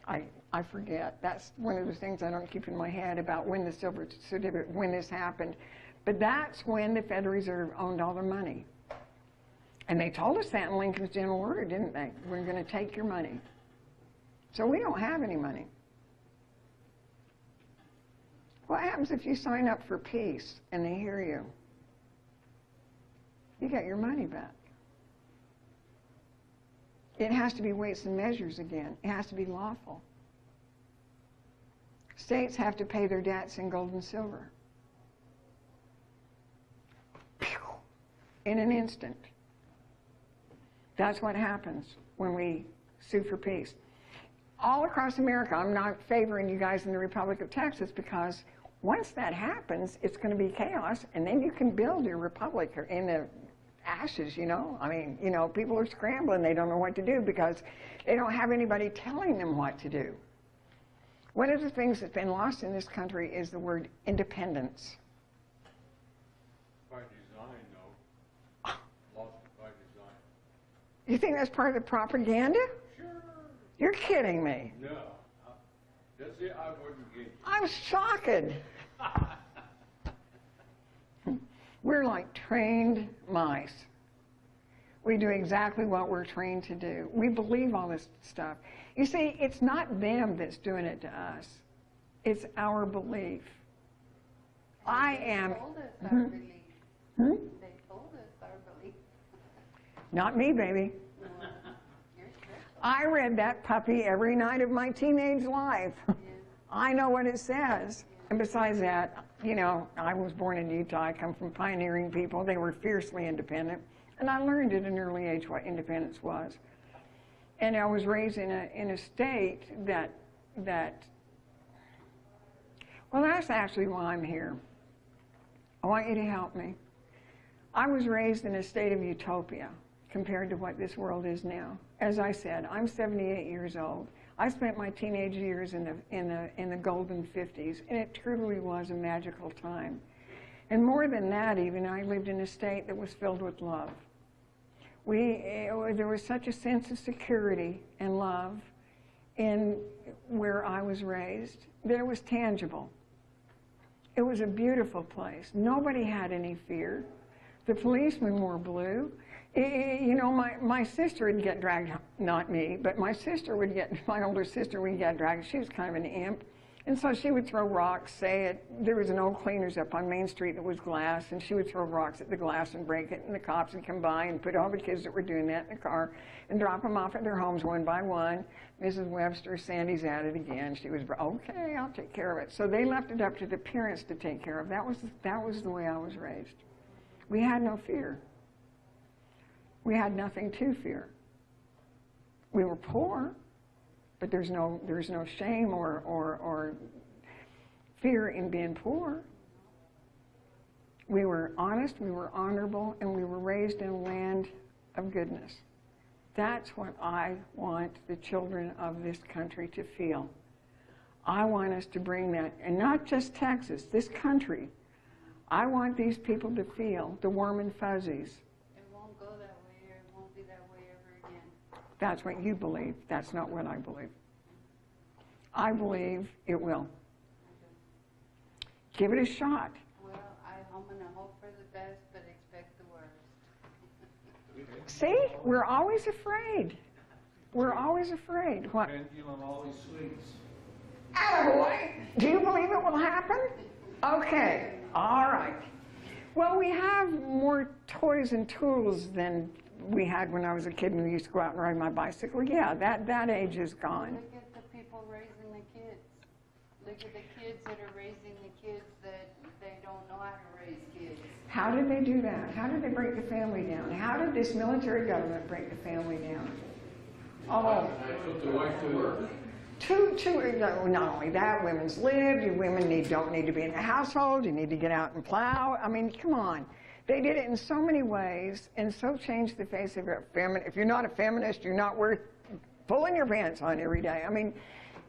I forget. That's one of the things I don't keep in my head about when the silver certificate, when this happened. But that's when the Federal Reserve owned all the money. And they told us that in Lincoln's General Order, didn't they? We're going to take your money. So we don't have any money. What happens if you sign up for peace and they hear you? You get your money back. It has to be weights and measures again. It has to be lawful. States have to pay their debts in gold and silver. In an instant. That's what happens when we sue for peace. All across America, I'm not favoring you guys in the Republic of Texas, because once that happens, it's going to be chaos, and then you can build your republic in the ashes, you know. I mean, you know, people are scrambling. They don't know what to do because they don't have anybody telling them what to do. One of the things that's been lost in this country is the word independence. By design, though. Lost it by design. You think that's part of the propaganda? Sure. You're kidding me. No. That's it. I wouldn't get you. I'm shocked. We're like trained mice. We do exactly what we're trained to do. We believe all this stuff. You see, it's not them that's doing it to us. It's our belief. I am... They told us our belief. They told us our belief. Not me, baby. Well, you're special. I read that puppy every night of my teenage life. Yeah. I know what it says. And besides that, you know, I was born in Utah. I come from pioneering people. They were fiercely independent. And I learned at an early age what independence was. And I was raised in a state that, well, that's actually why I'm here. I want you to help me. I was raised in a state of utopia compared to what this world is now. As I said, I'm 78 years old. I spent my teenage years in the golden 50s, and it truly was a magical time. And more than that, even, I lived in a state that was filled with love. There was such a sense of security and love in where I was raised that it was tangible. It was a beautiful place. Nobody had any fear. The policemen wore blue. You know, my sister would get dragged, not me, but my older sister would get dragged. She was kind of an imp. And so she would throw rocks, there was an old cleaners up on Main Street that was glass, and she would throw rocks at the glass and break it, and the cops would come by and put all the kids that were doing that in the car and drop them off at their homes one by one. Mrs. Webster, Sandy's at it again. She was, okay, I'll take care of it. So they left it up to the parents to take care of. That was the way I was raised. We had no fear. We had nothing to fear. We were poor, but there's no shame or fear in being poor. We were honest, we were honorable, and we were raised in a land of goodness. That's what I want the children of this country to feel. I want us to bring that, and not just Texas, this country. I want these people to feel the warm and fuzzies. It won't go that way, or it won't be that way ever again. That's what you believe. That's not what I believe. I believe it will. Give it a shot. Well, I'm going to hope for the best, but expect the worst. See, we're always afraid. We're always afraid. What? Pendulum always swings. Attaboy! Do you believe it will happen? Okay, all right. Well, we have more toys and tools than we had when I was a kid and we used to go out and ride my bicycle. Yeah, that age is gone. Look at the people raising the kids. Look at the kids that are raising the kids that they don't know how to raise kids. How did they do that? How did they break the family down? How did this military government break the family down? Oh, I took the wife to work. Not only that, women's lived, you women don't need to be in the household, you need to get out and plow. I mean, come on. They did it in so many ways and so changed the face of it. If you're not a feminist, you're not worth pulling your pants on every day. I mean,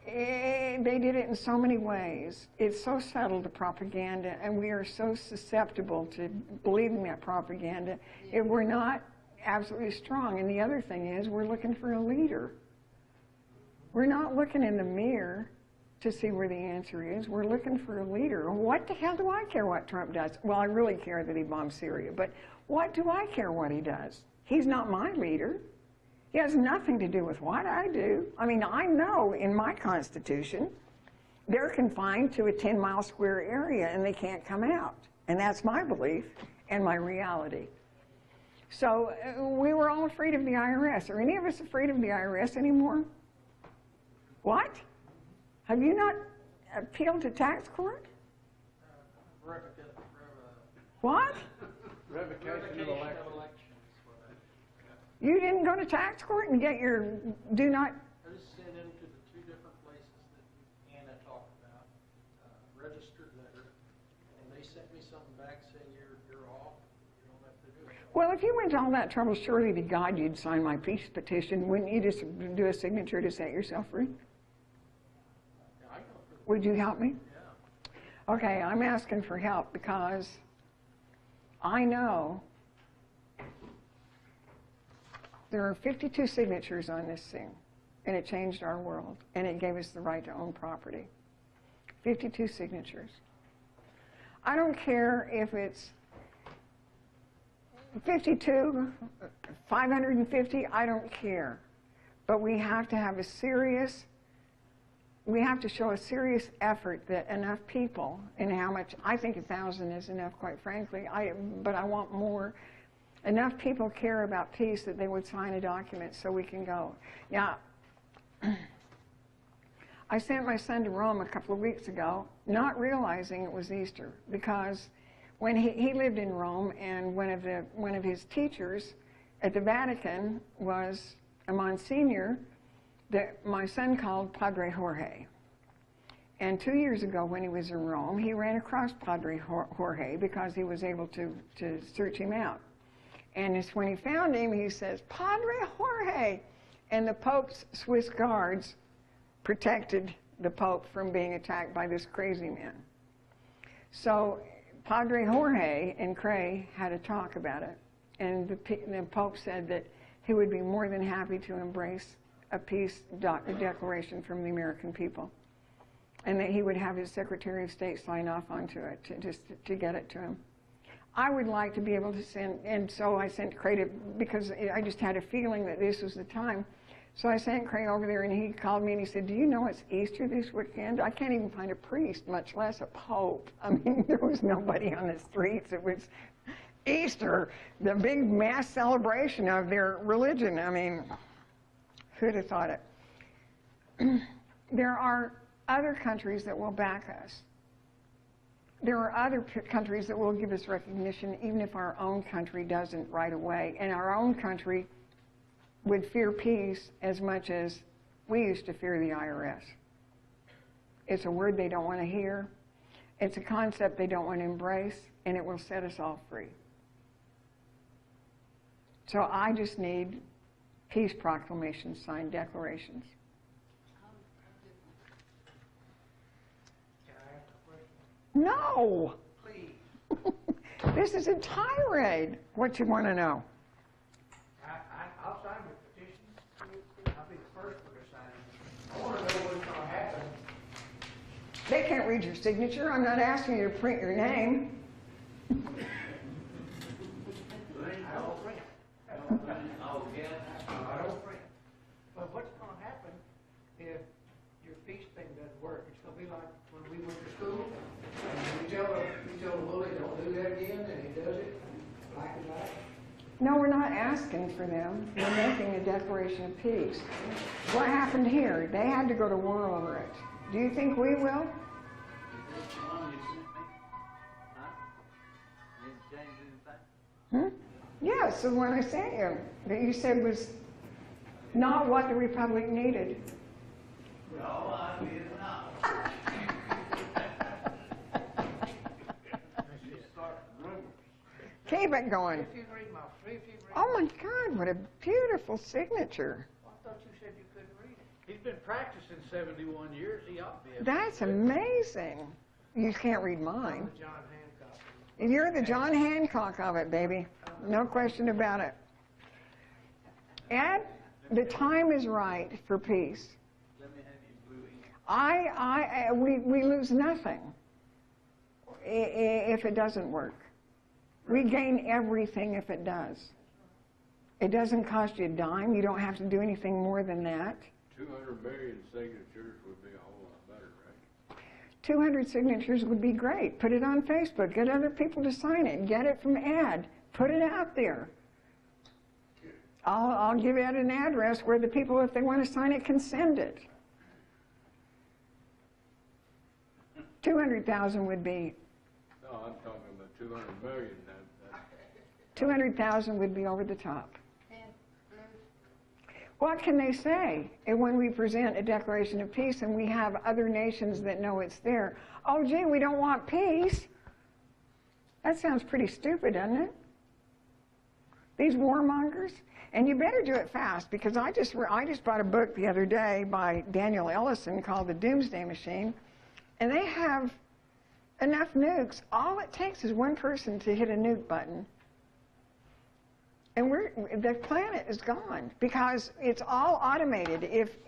they did it in so many ways. It's so subtle, the propaganda, and we are so susceptible to believing that propaganda if we're not absolutely strong. And the other thing is, we're looking for a leader. We're not looking in the mirror to see where the answer is. We're looking for a leader. What the hell do I care what Trump does? Well, I really care that he bombed Syria, but what do I care what he does? He's not my leader. He has nothing to do with what I do. I mean, I know in my Constitution, they're confined to a 10-mile square area and they can't come out. And that's my belief and my reality. So we were all afraid of the IRS. Are any of us afraid of the IRS anymore? What? Have you not appealed to tax court? What? Revocation of elections. You didn't go to tax court and get your do not... I just sent them to the two different places that Anna talked about, registered letter, and they sent me something back saying you're off, you don't have to do it. Well, if you went to all that trouble, surely to God you'd sign my peace petition. Wouldn't you just do a signature to set yourself free? Yeah, I go for the, Would you help me? yeah. Okay, I'm asking for help because I know there are 52 signatures on this thing, and it changed our world, and it gave us the right to own property. 52 signatures. I don't care if it's 52, 550, I don't care. But we have to have we have to show a serious effort that enough people, and how much, I think 1,000 is enough, quite frankly, but I want more. Enough people care about peace that they would sign a document so we can go. Now, I sent my son to Rome a couple of weeks ago, not realizing it was Easter, because when he lived in Rome, and one of his teachers at the Vatican was a Monsignor that my son called Padre Jorge. And 2 years ago when he was in Rome, he ran across Padre Jorge because he was able to search him out. And it's when he found him, he says, Padre Jorge! And the Pope's Swiss guards protected the Pope from being attacked by this crazy man. So Padre Jorge and Cray had a talk about it. And the Pope said that he would be more than happy to embrace a peace declaration from the American people. And that he would have his Secretary of State sign off onto it to get it to him. I would like to be able to send, and so I sent Cray because I just had a feeling that this was the time. So I sent Cray over there, and he called me and he said, do you know it's Easter this weekend? I can't even find a priest, much less a pope. I mean, there was nobody on the streets. It was Easter, the big mass celebration of their religion. I mean, who'd have thought it? There are other countries that will back us. there are other countries that will give us recognition even if our own country doesn't right away. And our own country would fear peace as much as we used to fear the IRS. It's a word they don't want to hear. It's a concept they don't want to embrace, and it will set us all free. So I just need peace proclamations, signed declarations. Can I ask a question? No! Please. This is a tirade. What you want to know? I'll sign the petition. I'll be the first one to sign it. I want to know what's going to happen. They can't read your signature. I'm not asking you to print your name. I don't print. I don't print. But what's going to happen if your peace thing doesn't work? It's going to be like when we went to school, and you tell the bully, don't do that again, and he does it, black and white. No, we're not asking for them. We're making a declaration of peace. What happened here? They had to go to war over it. Do you think we will? Yes, the one I sent you that you said was not what the Republic needed. No, I did not. Keep it going. If you read my, Oh my God, what a beautiful signature. I thought you said you couldn't read it. He's been practicing 71 years. He ought to be able That's amazing. You can't read mine. to. John Hancock. You're the John Hancock of it, baby. No question about it. Ed, the time is right for peace. Let me have you blue ink. We lose nothing if it doesn't work. We gain everything if it does. It doesn't cost you a dime. You don't have to do anything more than that. 200 million signatures would be a whole lot better, right? 200 signatures would be great. Put it on Facebook. Get other people to sign it. Get it from Ed. Put it out there. I'll give Ed an address where the people, if they want to sign it, can send it. 200,000 would be, No, I'm talking about 200 million. 200,000 would be over the top. And What can they say when we present a declaration of peace and we have other nations that know it's there? Oh, gee, we don't want peace. That sounds pretty stupid, doesn't it? These warmongers. And you better do it fast, because I just bought a book the other day by Daniel Ellison called The Doomsday Machine, and they have enough nukes. All it takes is one person to hit a nuke button, and the planet is gone, because it's all automated. If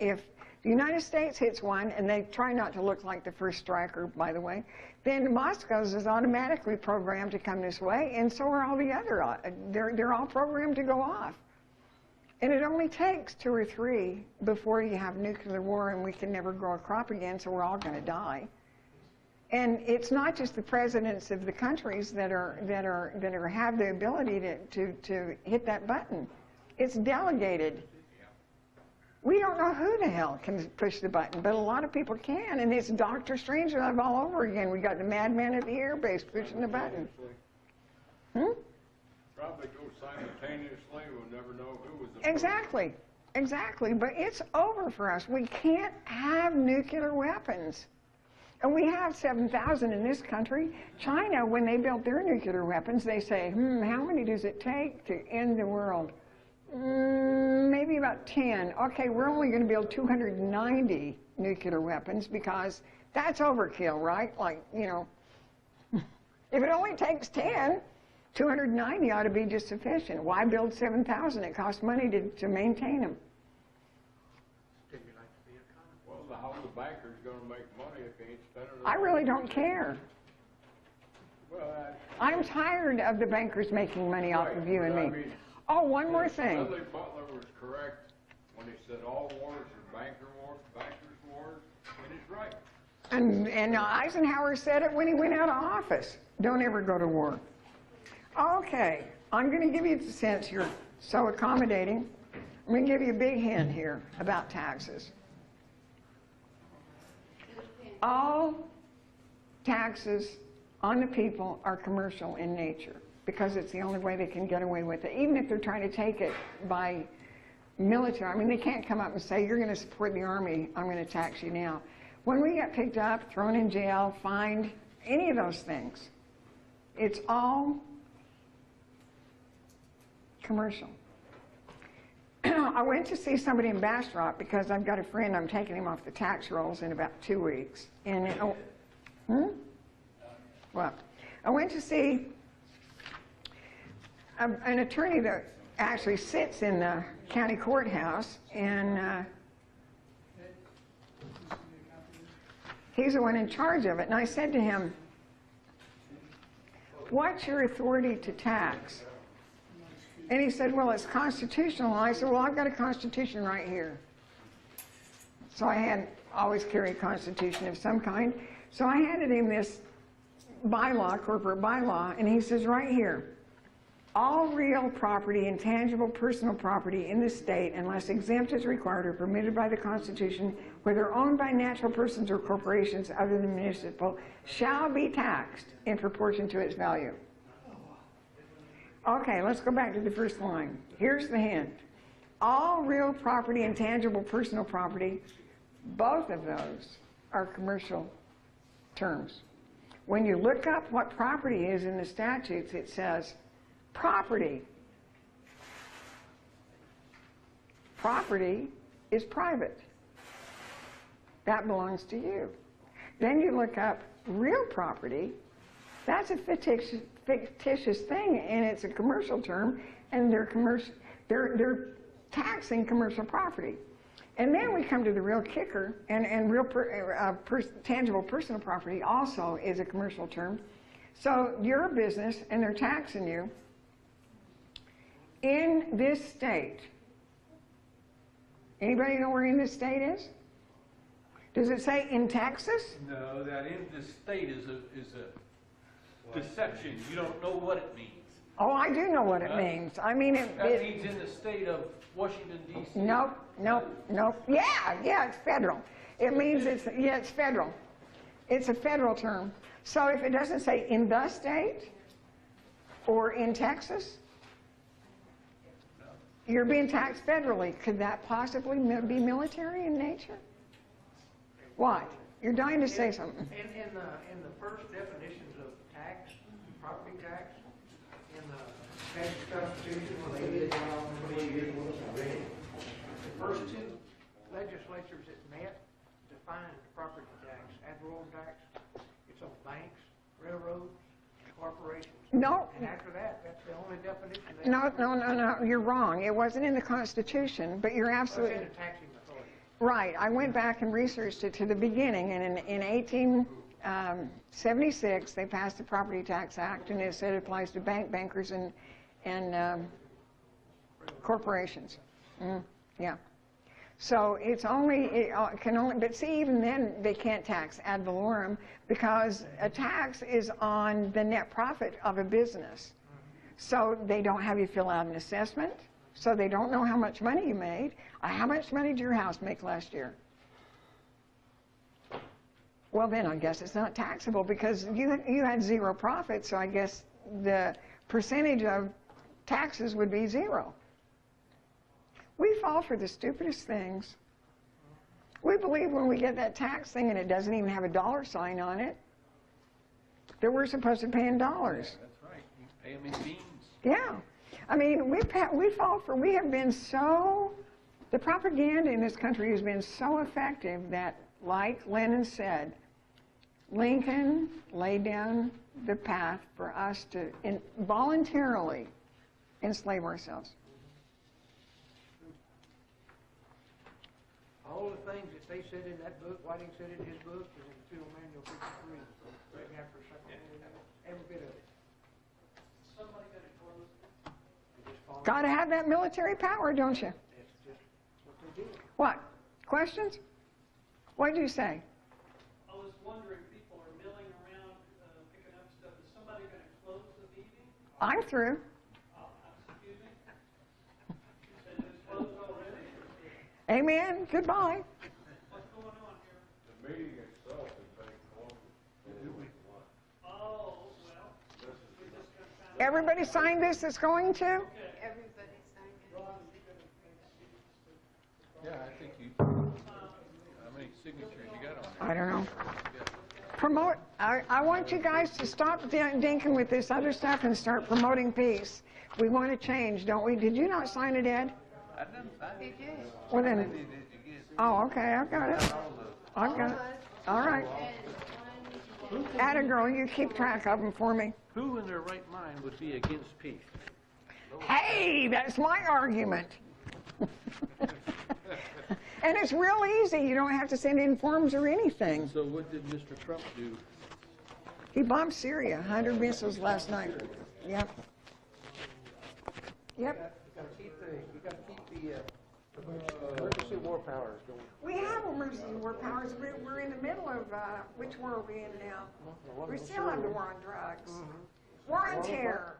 the United States hits one, and they try not to look like the first striker, by the way, then Moscow's is automatically programmed to come this way, and so are all the other. They're all programmed to go off. And it only takes 2 or 3 before you have nuclear war, and we can never grow a crop again, so we're all going to die. And it's not just the presidents of the countries that have the ability to hit that button. It's delegated. We don't know who the hell can push the button, but a lot of people can, and it's Dr. Strangelove all over again. We got the madman at the airbase pushing the button. Probably go simultaneously. We'll never know who was the Exactly. But it's over for us. We can't have nuclear weapons. And we have 7,000 in this country. China, when they built their nuclear weapons, they say, how many does it take to end the world? Maybe about 10. Okay, we're only going to build 290 nuclear weapons, because that's overkill, right? Like, if it only takes 10, 290 ought to be just sufficient. Why build 7,000? It costs money to maintain them. Well, how the banker's going to make money if he ain't spending it? I really don't care. Well, I'm tired of the bankers making money off of you and me. Oh, one more thing. Dudley Butler was correct when he said all wars are bankers' wars, and he's right. And Eisenhower said it when he went out of office. Don't ever go to war. Okay, I'm going to give you, since you're so accommodating, I'm going to give you a big hint here about taxes. All taxes on the people are commercial in nature because it's the only way they can get away with it. Even if they're trying to take it by military, I mean, they can't come up and say, you're going to support the Army, I'm going to tax you now. When we get picked up, thrown in jail, fined, any of those things, it's all commercial. I went to see somebody in Bastrop because I've got a friend, I'm taking him off the tax rolls in about 2 weeks. And well, I went to see an attorney that actually sits in the county courthouse, and he's the one in charge of it. And I said to him, what's your authority to tax? And he said, well, it's constitutional. And I said, well, I've got a constitution right here. So I always carry a constitution of some kind. So I handed him this bylaw, corporate bylaw, and he says right here, all real property and tangible personal property in the state, unless exempt as required or permitted by the Constitution, whether owned by natural persons or corporations other than municipal, shall be taxed in proportion to its value. Okay, let's go back to the first line. Here's the hint. All real property and tangible personal property, both of those are commercial terms. When you look up what property is in the statutes, it says property. Property is private. That belongs to you. Then you look up real property. That's a fictitious thing, and it's a commercial term, and they're taxing commercial property. And then we come to the real kicker, and real tangible personal property also is a commercial term. So you're a business, and they're taxing you in this state. Anybody know where in this state is? Does it say in Texas? No, that in the state is a deception. You don't know what it means. Oh, I do know what it means. I mean, That means in the state of Washington, D.C. Nope. Yeah, it's federal. It means it's federal. It's a federal term. So if it doesn't say in the state or in Texas, you're being taxed federally. Could that possibly be military in nature? What? You're dying to say something. In the first definitions of tax, property tax, in the Texas Constitution, when they did it, I don't remember what year it was, I read it. The first two legislatures that met defined property tax, ad valorem tax. It's on banks, railroads, corporations. No. And after that, that's the only definition. No, you're wrong. It wasn't in the Constitution, but you're absolutely... It's in the taxing authority. Right. I went back and researched it to the beginning, and in 1876, they passed the Property Tax Act, and it said it applies to bankers, and corporations. Yeah. So it's but see, even then they can't tax ad valorem because a tax is on the net profit of a business. So they don't have you fill out an assessment, so they don't know how much money you made. How much money did your house make last year? Well, then I guess it's not taxable because you had zero profit, so I guess the percentage of taxes would be zero. We fall for the stupidest things. We believe when we get that tax thing and it doesn't even have a dollar sign on it, that we're supposed to pay in dollars. Yeah, that's right. You pay them in beans. Yeah. I mean, we have been so, the propaganda in this country has been so effective that, like Lenin said, Lincoln laid down the path for us to voluntarily enslave ourselves. All the things that they said in that book, Whiting said in his book, is in the Field Manual 53, right after second, every bit of it. Somebody got to close. Got to have that military power, don't you? That's just what they did. What? Questions? What did you say? I was wondering, people are milling around, picking up stuff. Is somebody going to close the meeting? I'm through. Excuse me? You said it's closed already? Amen. Goodbye. What's going on here? The meeting itself is taking longer than it was. Oh, Everybody signed this that's going to? Everybody signed it. Yeah, I think you, how many signatures you got on there? I don't know. Promote, I want you guys to stop dinking with this other stuff and start promoting peace. We want to change, don't we? Did you not sign it, Ed? I didn't sign He it. did. Well then, Did you get oh, okay, I've got it. I've got it. All right. And one, Atta girl, you keep track of them for me. Who in their right mind would be against peace? Hey, that's my argument. And it's real easy. You don't have to send in forms or anything. So what did Mr. Trump do? He bombed Syria, 100 missiles last night. Yep. Yep. You gotta keep the emergency war powers going. We have emergency war powers. We're in the middle of, which war are we in now? We still have the war on drugs. War on terror.